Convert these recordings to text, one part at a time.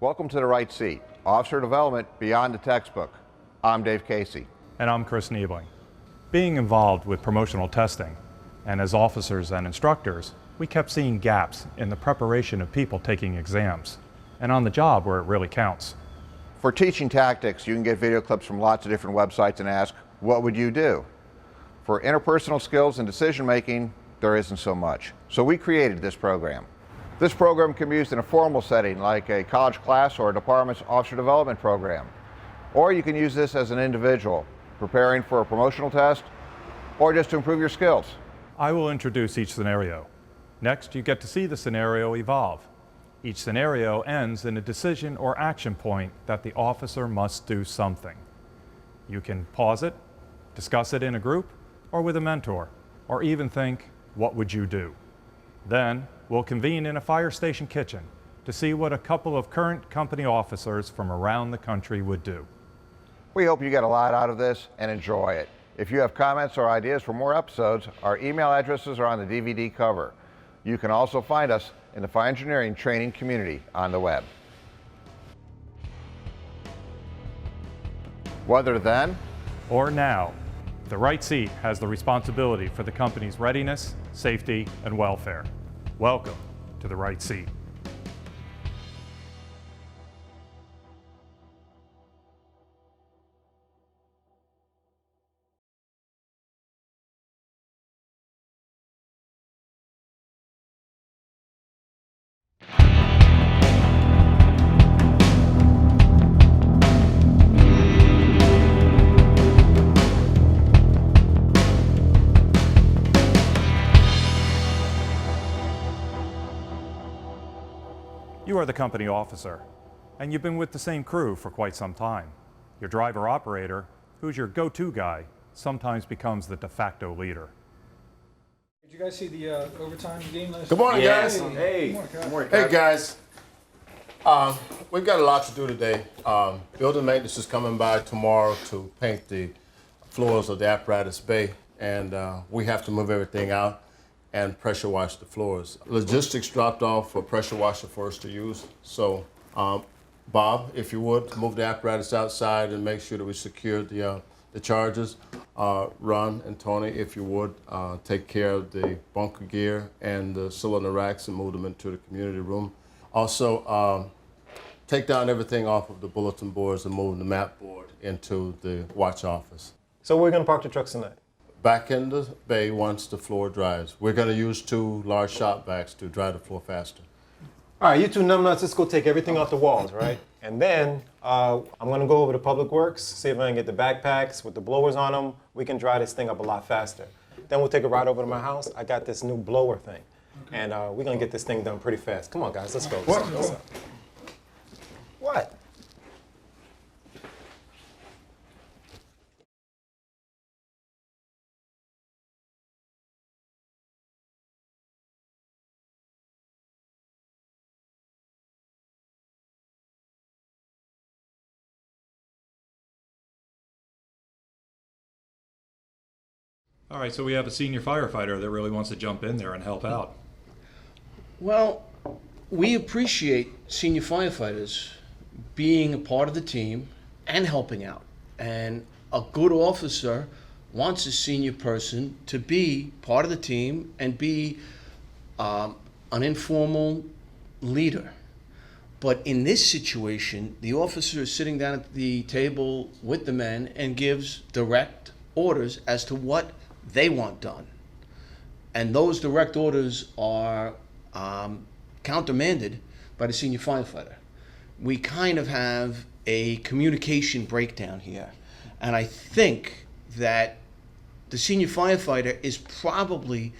Welcome to the right seat. Officer development beyond the textbook. I'm Dave Casey. And I'm Chris Niebling. Being involved with promotional testing, and as officers and instructors, we kept seeing gaps in the preparation of people taking exams, and on the job where it really counts. For teaching tactics, you can get video clips from lots of different websites and ask, what would you do? For interpersonal skills and decision making, there isn't so much. So we created this program. This program can be used in a formal setting like a college class or a department's officer development program. Or you can use this as an individual, preparing for a promotional test or just to improve your skills. I will introduce each scenario. Next, you get to see the scenario evolve. Each scenario ends in a decision or action point that the officer must do something. You can pause it, discuss it in a group or with a mentor, or even think, what would you do? Then, we'll convene in a fire station kitchen to see what a couple of current company officers from around the country would do. We hope you get a lot out of this and enjoy it. If you have comments or ideas for more episodes, our email addresses are on the DVD cover. You can also find us in the fire engineering training community on the web. Whether then or now, the right seat has the responsibility for the company's readiness, safety, and welfare. Welcome to the right seat. You are the company officer, and you've been with the same crew for quite some time. Your driver-operator, who's your go-to guy, sometimes becomes the de facto leader. Did you guys see the overtime game last night? Good morning, guys. Hey. Good morning, Hey, guys. We've got a lot to do today. Building maintenance is coming by tomorrow to paint the floors of the apparatus bay, and we have to move everything out and pressure wash the floors. Logistics dropped off for pressure washer for us to use. So, Bob, if you would, move the apparatus outside and make sure that we secure the charges. Ron and Tony, if you would, take care of the bunker gear and the cylinder racks and move them into the community room. Also, take down everything off of the bulletin boards and move the map board into the watch office. So where are we going to park the trucks tonight? Back in the bay once the floor dries. We're going to use 2 large shop vacs to dry the floor faster. All right, you two numbnuts, let's go take everything off the walls, right? And then I'm going to go over to Public Works, see if I can get the backpacks with the blowers on them. We can dry this thing up a lot faster. Then we'll take a ride over to my house. I got this new blower thing. And we're going to get this thing done pretty fast. Come on, guys, let's go. What? All right, so we have a senior firefighter that really wants to jump in there and help out. Well, we appreciate senior firefighters being a part of the team and helping out. And a good officer wants a senior person to be part of the team and be an informal leader. But in this situation, the officer is sitting down at the table with the men and gives direct orders as to what they want done. And those direct orders are countermanded by the senior firefighter. We kind of have a communication breakdown here. And I think that the senior firefighter is probably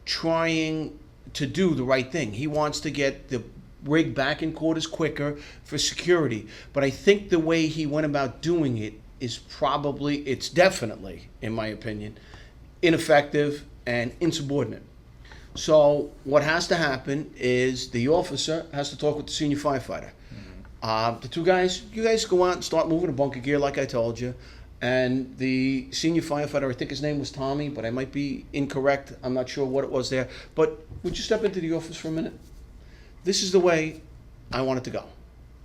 trying to do the right thing. He wants to get the rig back in quarters quicker for security. But I think the way he went about doing it is probably, it's definitely, in my opinion, ineffective and insubordinate. So what has to happen is the officer has to talk with the senior firefighter. The two guys, you guys go out and start moving the bunker gear like I told you. And the senior firefighter, I think his name was Tommy, but I might be incorrect. I'm not sure what it was there. But would you step into the office for a minute? This is the way I want it to go.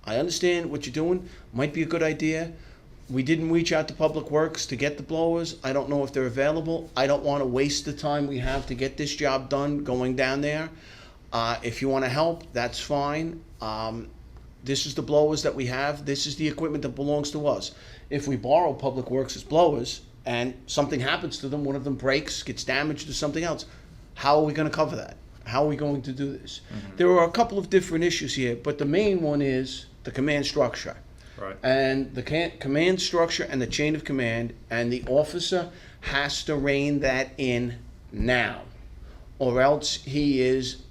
I understand what you're doing, might be a good idea. We didn't reach out to Public Works to get the blowers. I don't know if they're available. I don't want to waste the time we have to get this job done going down there. If you want to help, that's fine. This is the blowers that we have. This is the equipment that belongs to us. If we borrow Public Works' blowers and something happens to them, one of them breaks, gets damaged or something else, how are we going to cover that? How are we going to do this? There are a couple of different issues here, but the main one is the command structure. Right. And the command structure and the chain of command, and the officer has to rein that in now, or else he is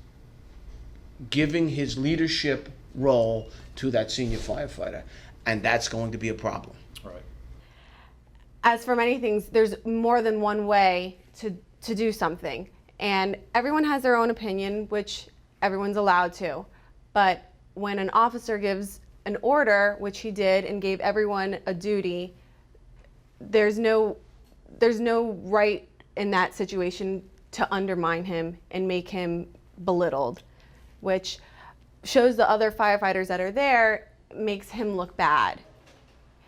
giving his leadership role to that senior firefighter, and that's going to be a problem. Right. As for many things, there's more than one way to do something. And everyone has their own opinion, which everyone's allowed to. But when an officer gives an order, which he did, and gave everyone a duty, there's no right in that situation to undermine him and make him belittled, which shows the other firefighters that are there, makes him look bad.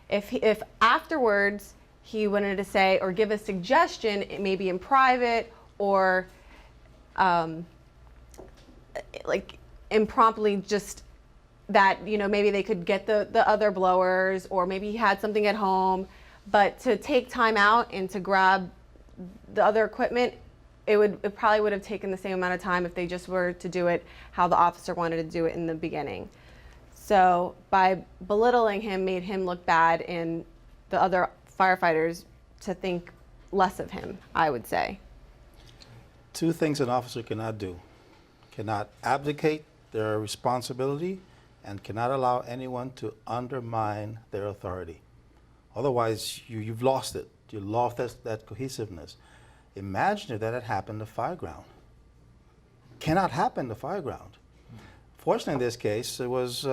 If afterwards he wanted to say or give a suggestion, maybe in private or like impromptly, just that, you know, maybe they could get the other blowers, or maybe he had something at home, but to take time out and to grab the other equipment, it probably would have taken the same amount of time if they just were to do it how the officer wanted to do it in the beginning. So by belittling him, made him look bad, and the other firefighters to think less of him, I would say. Two things an officer cannot do: cannot abdicate their responsibility, and cannot allow anyone to undermine their authority. Otherwise, you've lost it. You lost that cohesiveness. Imagine if that had happened to fireground. Cannot happen to fireground. Fortunately, in this case, it was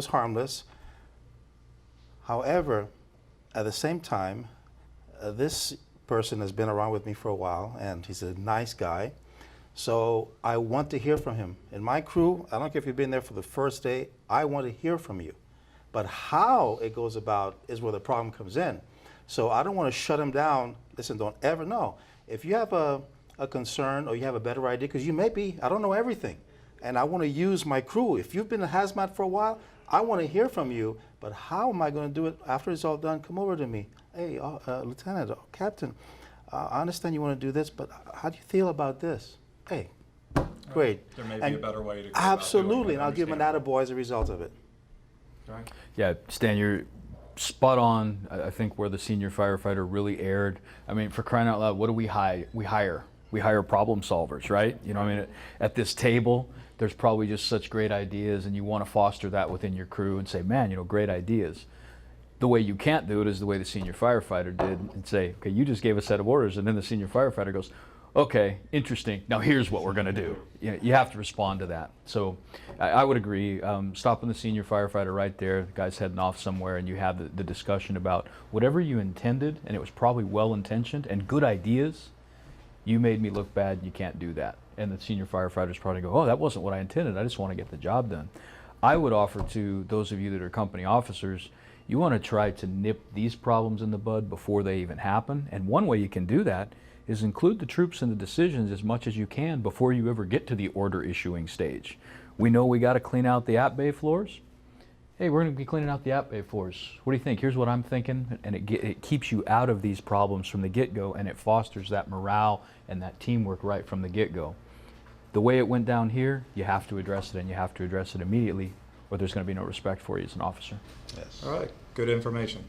harmless. However, at the same time, this person has been around with me for a while, and he's a nice guy. So I want to hear from him. In my crew, I don't care if you've been there for the first day, I want to hear from you. But how it goes about is where the problem comes in. So I don't want to shut him down. Listen, don't ever know. If you have a concern or you have a better idea, because you may be, I don't know everything, and I want to use my crew. If you've been a hazmat for a while, I want to hear from you, but how am I going to do it after it's all done? Come over to me. Hey, Lieutenant, Captain, I understand you want to do this, but how do you feel about this? Hey, great. There may And be a better way to go absolutely, about doing it. and I'll give him an attaboy as a result of it. Right. Yeah, Stan, you're spot on. I think where the senior firefighter really erred. I mean, for crying out loud, what do we hire? We hire problem solvers, right? You know, I mean, at this table, there's probably just such great ideas, and you want to foster that within your crew and say, man, you know, great ideas. The way you can't do it is the way the senior firefighter did, and say, okay, you just gave a set of orders, and then the senior firefighter goes, okay, interesting, now here's what we're going to do. You have to respond to that. So I would agree, stopping the senior firefighter right there, the guy's heading off somewhere, and you have the discussion about whatever you intended, and it was probably well-intentioned and good ideas, you made me look bad, and you can't do that. And the senior firefighter's probably go, oh, that wasn't what I intended, I just want to get the job done. I would offer to those of you that are company officers, you want to try to nip these problems in the bud before they even happen. And one way you can do that is include the troops in the decisions as much as you can before you ever get to the order issuing stage. We know we got to clean out the app bay floors. Hey, we're going to be cleaning out the app bay floors. What do you think? Here's what I'm thinking. And it keeps you out of these problems from the get-go, and it fosters that morale and that teamwork right from the get-go. The way it went down here, you have to address it, and you have to address it immediately, or there's going to be no respect for you as an officer. Yes. All right. Good information.